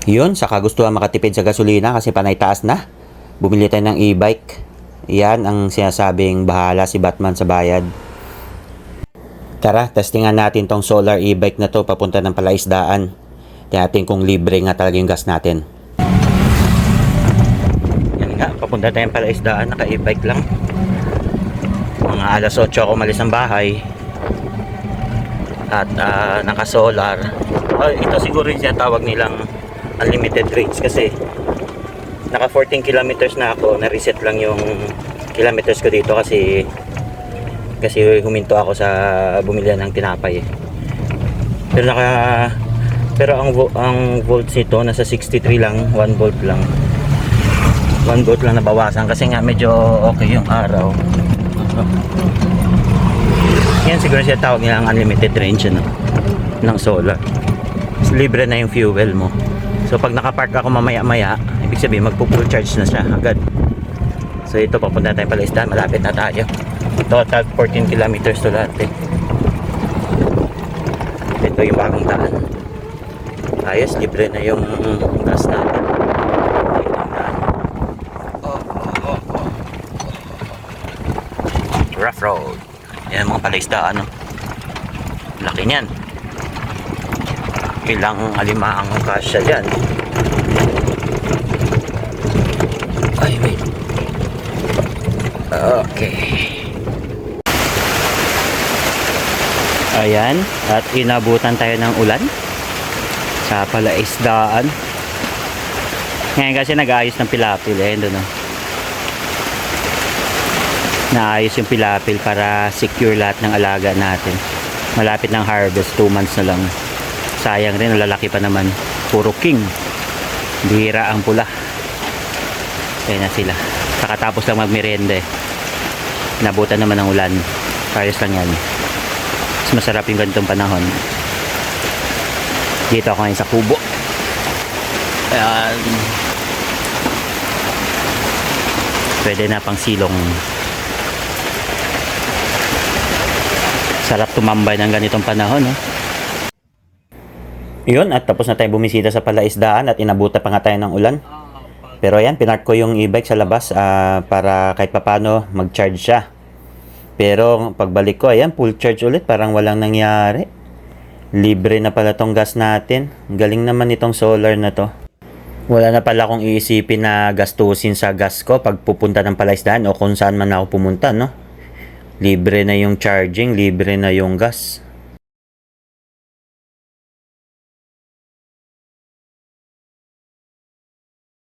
Yun, sa kagustuhan makatipid sa gasolina kasi panay taas na. Bumili tayo ng e-bike. Yan ang sinasabing bahala si Batman sa bayad. Tara, testingan natin tong solar e-bike na to papunta ng Palaisdaan. Tingnan kung libre nga talaga yung gas natin. Yan nga, papunta tayong Palaisdaan, naka e-bike lang. Mga alas 8 ako umalis ng bahay. At naka solar. Ito siguro yung tawag nilang unlimited range kasi naka 14 kilometers na ako, na-reset lang yung kilometers ko dito kasi huminto ako sa bumili ng tinapay eh. Pero ang volts nito nasa 63 lang, 1 volt lang. 1 volt lang nabawasan kasi nga medyo okay yung araw. Yan siguro siya tawag nilang unlimited range ng solar. Libre na yung fuel mo. So pag nakapark ako mamaya-maya, ibig sabihin magpo-full charge na siya agad. So ito, papunta tayong Palaisdaan, malapit na tayo. Total 14 kilometers to lahat eh. Ito yung bagong daan. Ayos, libre na yung gas natin. Rough road. Yan mga Palaisdaan, no? Laki niyan. Ilang alimaang kasya dyan. Ay, wait. Okay. Ayan. At inabutan tayo ng ulan sa Palaisdaan. Ngayon kasi nag-aayos ng pilapil. Ayan doon, no? Naayos yung pilapil para secure lahat ng alaga natin. Malapit ng harvest, 2 months na lang. Sayang rin, lalaki pa naman. Puro king. Bihira ang pula. Kaya na sila. Kakatapos lang magmerienda eh. Nabutan naman ng ulan. Ayos lang yan. Mas masarap yung ganitong panahon. Dito ako ngayon sa kubo. Ayan. Pwede na pang silong. Sarap tumambay ng ganitong panahon, no? Yun, at tapos na tayo bumisita sa Palaisdaan at inabutan pa nga tayo ng ulan. Pero ayan, pinark ko yung e-bike sa labas para kahit papano mag-charge siya. Pero pagbalik ko, ayan, full charge ulit, parang walang nangyari. Libre na pala tong gas natin. Galing naman itong solar na to. Wala na pala akong iisipin na gastusin sa gas ko pag pupunta ng Palaisdaan o kung saan man ako pumunta, no? Libre na yung charging, libre na yung gas.